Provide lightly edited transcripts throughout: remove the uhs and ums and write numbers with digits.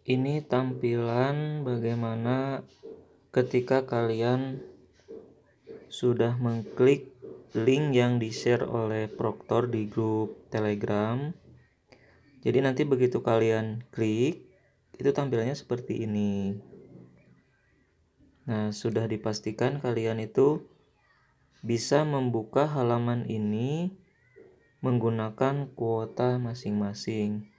Ini tampilan bagaimana ketika kalian sudah mengklik link yang di-share oleh Proktor di grup Telegram. Jadi nanti begitu kalian klik, itu tampilannya seperti ini. Nah, sudah dipastikan kalian itu bisa membuka halaman ini menggunakan kuota masing-masing.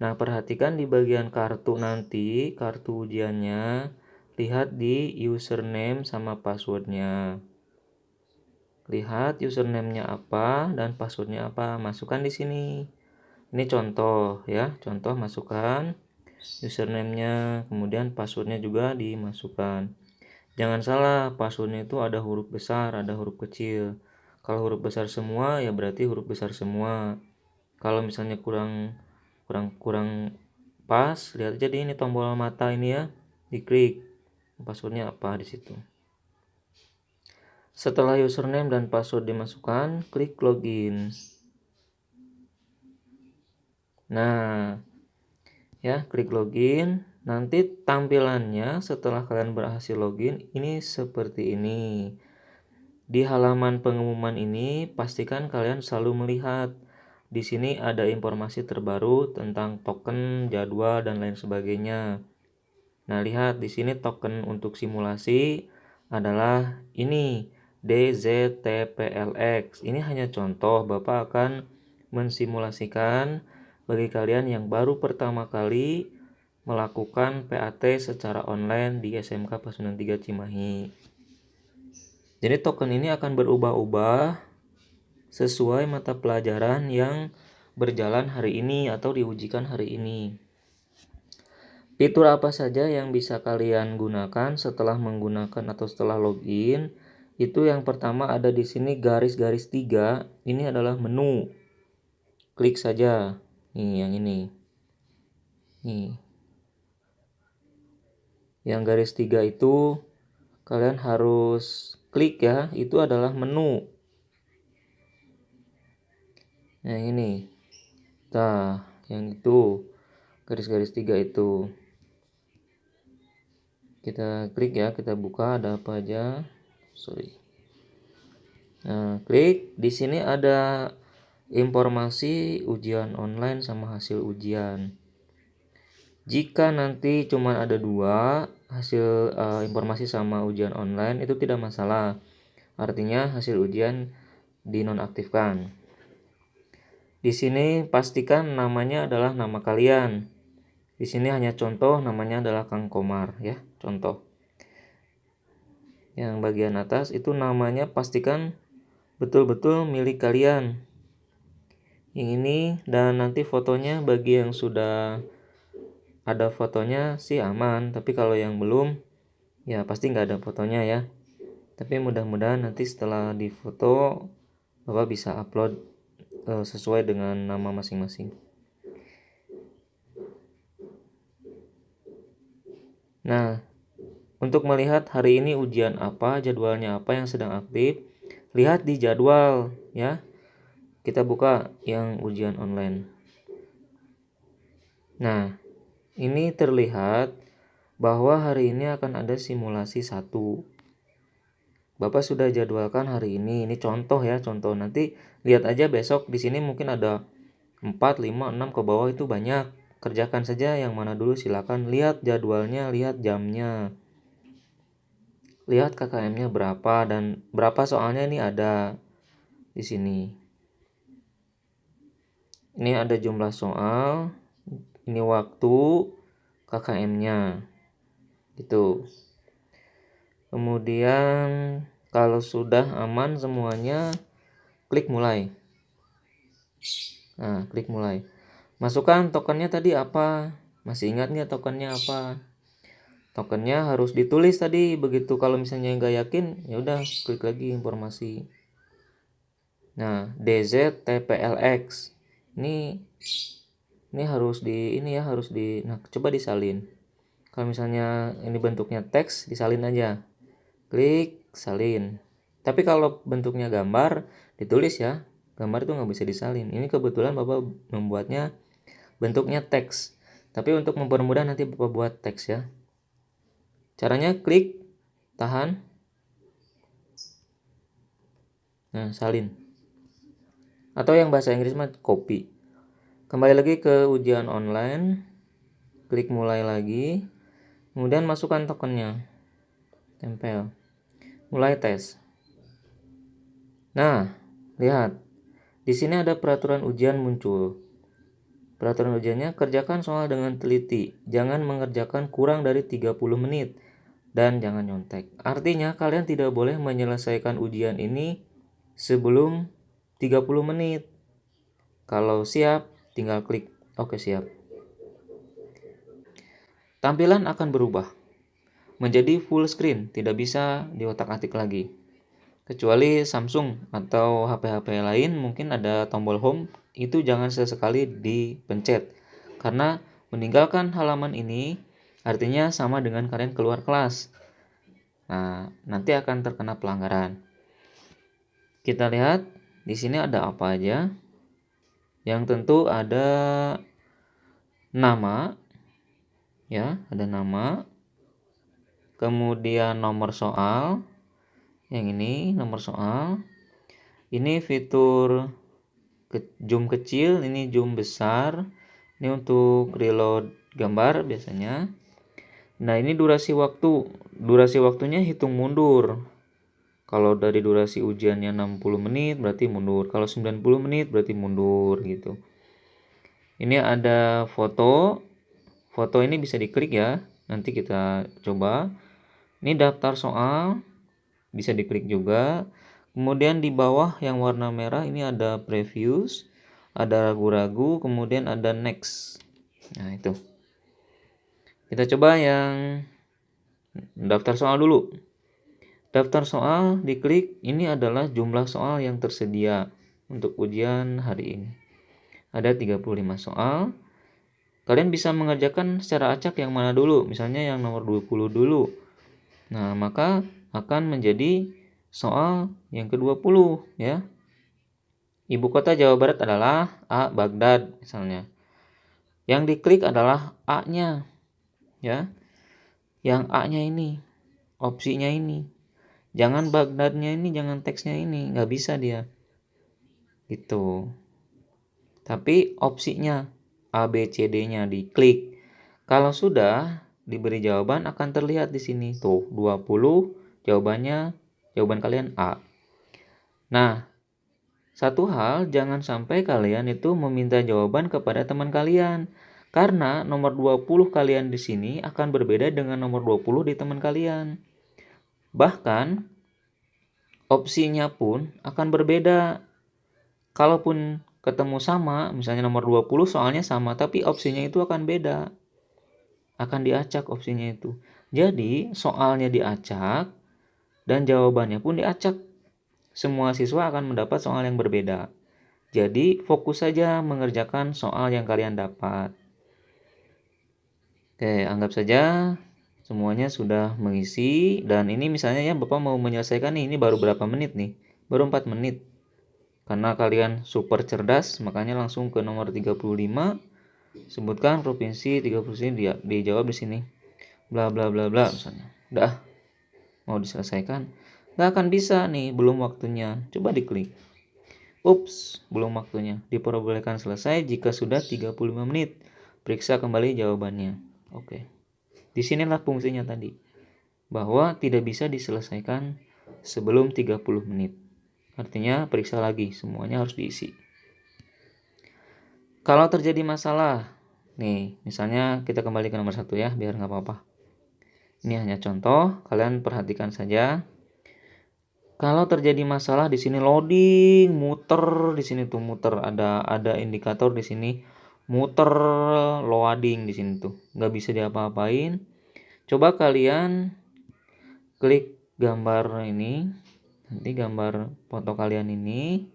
Nah, perhatikan di bagian kartu nanti, kartu ujiannya, lihat di username sama passwordnya. Lihat username-nya apa dan passwordnya apa, masukkan di sini. Ini contoh ya, contoh masukkan username-nya, kemudian passwordnya juga dimasukkan. Jangan salah, passwordnya itu ada huruf besar, ada huruf kecil. Kalau huruf besar semua ya berarti huruf besar semua. Kalau misalnya kurang pas, lihat aja di ini tombol mata ini ya, diklik passwordnya apa di situ. Setelah username dan password dimasukkan, klik login. Nah, ya, klik login. Nanti tampilannya setelah kalian berhasil login ini seperti ini. Di halaman pengumuman ini pastikan kalian selalu melihat di sini ada informasi terbaru tentang token, jadwal dan lain sebagainya. Nah, lihat di sini token untuk simulasi adalah ini DZTPLX. Ini hanya contoh, Bapak akan mensimulasikan bagi kalian yang baru pertama kali melakukan PAT secara online di SMK Pasundan 3 Cimahi. Jadi token ini akan berubah-ubah sesuai mata pelajaran yang berjalan hari ini atau diujikan hari ini. Fitur apa saja yang bisa kalian gunakan setelah menggunakan atau setelah login? Itu yang pertama ada di sini garis-garis 3. Ini adalah menu. Klik saja. Nih yang ini. Nih. Yang garis 3 itu kalian harus klik ya. Itu adalah menu. Nah, yang ini. Nah, yang itu. Garis-garis 3 itu. Kita klik ya, kita buka ada apa aja. Nah, klik di sini ada informasi ujian online sama hasil ujian. Jika nanti cuma ada dua hasil informasi sama ujian online itu tidak masalah. Artinya hasil ujian dinonaktifkan. Di sini pastikan namanya adalah nama kalian. Di sini hanya contoh namanya adalah Kang Komar ya, contoh. Yang bagian atas itu namanya pastikan betul-betul milik kalian. Yang ini dan nanti fotonya bagi yang sudah ada fotonya sih aman, tapi kalau yang belum ya pasti nggak ada fotonya ya. Tapi mudah-mudahan nanti setelah difoto Bapak bisa upload sesuai dengan nama masing-masing. Nah, untuk melihat hari ini ujian apa, jadwalnya apa yang sedang aktif, lihat di jadwal ya. Kita buka yang ujian online. Nah, ini terlihat bahwa hari ini akan ada simulasi 1. Bapak sudah jadwalkan hari ini contoh ya, contoh. Nanti lihat aja besok di sini mungkin ada 4, 5, 6 ke bawah itu banyak. Kerjakan saja yang mana dulu silakan. Lihat jadwalnya, lihat jamnya. Lihat KKM-nya berapa dan berapa soalnya ini ada di sini. Ini ada jumlah soal, ini waktu, KKM-nya. Gitu. Kemudian kalau sudah aman semuanya, klik mulai. Nah, klik mulai. Masukkan tokennya tadi apa? Masih ingat nggak tokennya apa? Tokennya harus ditulis tadi. Begitu kalau misalnya nggak yakin, ya udah klik lagi informasi. Nah, DZTPLX. Ini harus nah coba disalin. Kalau misalnya ini bentuknya teks, disalin aja. Klik salin. Tapi kalau bentuknya gambar, ditulis ya. Gambar itu nggak bisa disalin. Ini kebetulan Bapak membuatnya bentuknya teks. Tapi untuk mempermudah nanti Bapak buat teks ya. Caranya klik, tahan, nah salin. Atau yang bahasa Inggris mah copy. Kembali lagi ke ujian online, klik mulai lagi, kemudian masukkan tokennya, tempel, mulai tes. Nah, lihat, di sini ada peraturan ujian muncul. Peraturan ujiannya, kerjakan soal dengan teliti, jangan mengerjakan kurang dari 30 menit, dan jangan nyontek. Artinya kalian tidak boleh menyelesaikan ujian ini sebelum 30 menit. Kalau siap, tinggal klik oke siap. Tampilan akan berubah menjadi full screen, tidak bisa diotak-atik lagi. Kecuali Samsung atau HP-HP lain mungkin ada tombol home, itu jangan sesekali dipencet. Karena meninggalkan halaman ini artinya sama dengan kalian keluar kelas. Nah, nanti akan terkena pelanggaran. Kita lihat di sini ada apa aja. Yang tentu ada nama, ya, ada nama. Kemudian nomor soal. Yang ini nomor soal. Ini fitur zoom kecil, ini zoom besar. Ini untuk reload gambar biasanya. Nah, ini durasi waktu. Durasi waktunya hitung mundur. Kalau dari durasi ujiannya 60 menit berarti mundur. Kalau 90 menit berarti mundur gitu. Ini ada foto. Foto ini bisa diklik ya. Nanti kita coba. Ini daftar soal. Bisa diklik juga. Kemudian di bawah yang warna merah ini ada previews. Ada ragu-ragu. Kemudian ada next. Nah, itu. Kita coba yang daftar soal dulu. Daftar soal diklik, ini adalah jumlah soal yang tersedia untuk ujian hari ini. Ada 35 soal. Kalian bisa mengerjakan secara acak yang mana dulu, misalnya yang nomor 20 dulu. Nah, maka akan menjadi soal yang ke-20 ya. Ibu kota Jawa Barat adalah A. Baghdad misalnya. Yang diklik adalah A-nya ya. Yang A-nya ini, opsinya ini. Jangan Baghdadnya ini, jangan teksnya ini, nggak bisa dia. Gitu. Tapi opsinya A, B, C, D-nya diklik. Kalau sudah diberi jawaban akan terlihat di sini. Tuh, 20 jawaban kalian A. Nah, satu hal jangan sampai kalian itu meminta jawaban kepada teman kalian. Karena nomor 20 kalian di sini akan berbeda dengan nomor 20 di teman kalian. Bahkan opsinya pun akan berbeda. Kalaupun ketemu sama, misalnya nomor 20 soalnya sama, tapi opsinya itu akan beda. Akan diacak opsinya itu. Jadi soalnya diacak dan jawabannya pun diacak. Semua siswa akan mendapat soal yang berbeda. Jadi fokus saja mengerjakan soal yang kalian dapat. Oke, anggap saja semuanya sudah mengisi, dan ini misalnya ya Bapak mau menyelesaikan ini baru berapa menit nih? Baru 4 menit. Karena kalian super cerdas, makanya langsung ke nomor 35. Sebutkan provinsi 30 sini, dijawab di sini. Bla bla bla bla misalnya. Udah mau diselesaikan. Nggak akan bisa nih, belum waktunya. Coba diklik. Ups, belum waktunya. Diperbolehkan selesai jika sudah 35 menit. Periksa kembali jawabannya. Oke. Disinilah fungsinya tadi, bahwa tidak bisa diselesaikan sebelum 30 menit. Artinya periksa lagi, semuanya harus diisi. Kalau terjadi masalah, nih misalnya kita kembali ke nomor 1 ya, biar nggak apa-apa. Ini hanya contoh, kalian perhatikan saja. Kalau terjadi masalah di sini loading, muter di sini tuh muter, ada indikator di sini muter loading di sini tuh, nggak bisa diapa-apain. Coba kalian klik gambar ini, nanti gambar foto kalian ini,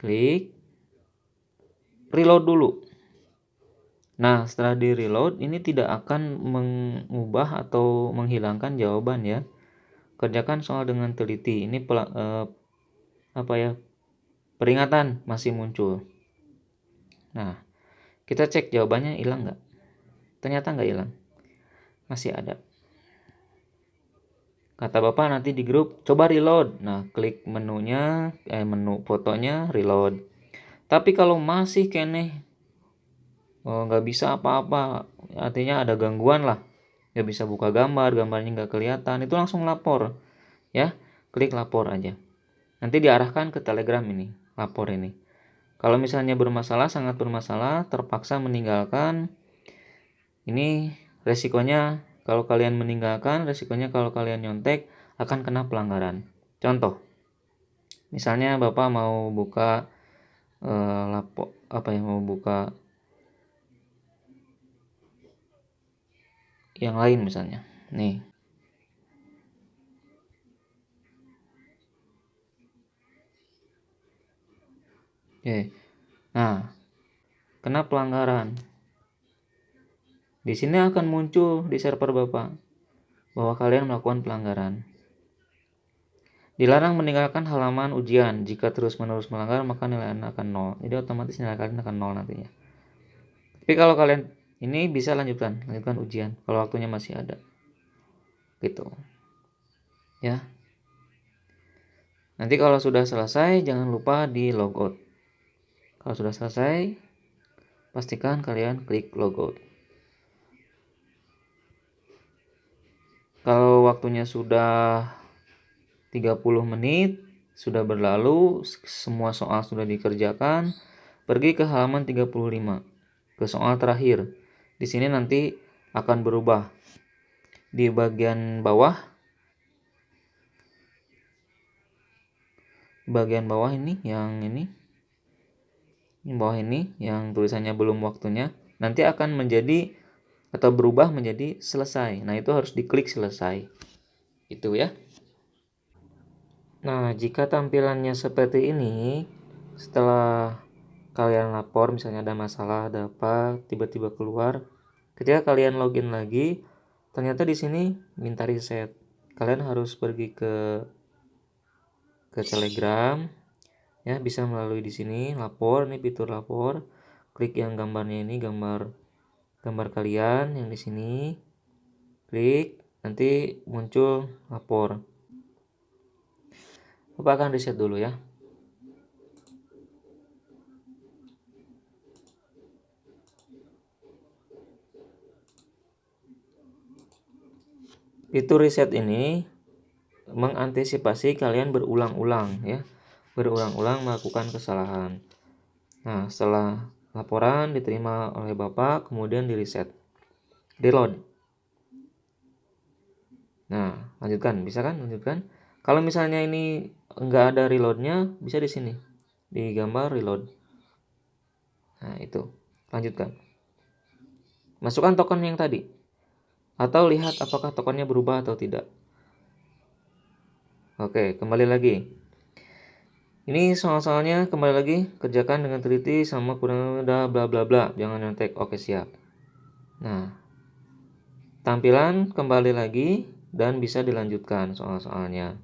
klik, reload dulu. Nah, setelah di reload ini tidak akan mengubah atau menghilangkan jawaban ya. Kerjakan soal dengan teliti. Ini peringatan masih muncul. Nah, kita cek jawabannya hilang nggak? Ternyata nggak hilang, masih ada. Kata bapak nanti di grup, coba reload. Nah, klik menunya, menu fotonya, reload. Tapi kalau masih kene, nggak bisa apa-apa, artinya ada gangguan lah, nggak bisa buka gambar, gambarnya nggak kelihatan, itu langsung lapor, ya. Klik lapor aja. Nanti diarahkan ke Telegram ini, lapor ini. Kalau misalnya bermasalah, sangat bermasalah, terpaksa meninggalkan, ini resikonya kalau kalian meninggalkan, resikonya kalau kalian nyontek akan kena pelanggaran. Contoh, misalnya Bapak mau buka mau buka yang lain misalnya. Nih. Oke. Nah, kena pelanggaran. Di sini akan muncul di server Bapak bahwa kalian melakukan pelanggaran. Dilarang meninggalkan halaman ujian. Jika terus-menerus melanggar, maka nilai Anda akan 0. Jadi otomatis nilai kalian akan 0 nantinya. Tapi kalau kalian ini bisa lanjutkan ujian kalau waktunya masih ada. Gitu. Ya. Nanti kalau sudah selesai, jangan lupa di logout. Kalau sudah selesai, pastikan kalian klik logout. Kalau waktunya sudah 30 menit, sudah berlalu, semua soal sudah dikerjakan, pergi ke halaman 35, ke soal terakhir. Di sini nanti akan berubah. Di bagian bawah ini, bawah ini yang tulisannya belum waktunya, nanti akan menjadi atau berubah menjadi selesai. Nah, itu harus diklik selesai. Itu ya. Nah, jika tampilannya seperti ini, setelah kalian lapor misalnya ada masalah, ada apa, tiba-tiba keluar, ketika kalian login lagi, ternyata di sini minta reset. Kalian harus pergi ke Telegram, ya, bisa melalui di sini lapor, ini fitur lapor, klik yang gambarnya ini, gambar kalian yang di sini, klik, nanti muncul lapor. Bapak akan reset dulu ya. Fitur reset ini mengantisipasi kalian berulang-ulang ya, berulang-ulang melakukan kesalahan. Nah, setelah laporan diterima oleh Bapak, kemudian di reset, reload. Nah, lanjutkan, bisa kan? Lanjutkan. Kalau misalnya ini enggak ada reloadnya, bisa di sini, di gambar reload. Nah, itu, lanjutkan. Masukkan token yang tadi, atau lihat apakah tokennya berubah atau tidak. Oke, kembali lagi. Ini soal-soalnya kembali lagi, kerjakan dengan teliti sama kurang udah bla bla bla, jangan nyontek. Oke, siap. Nah, tampilan kembali lagi dan bisa dilanjutkan soal-soalnya.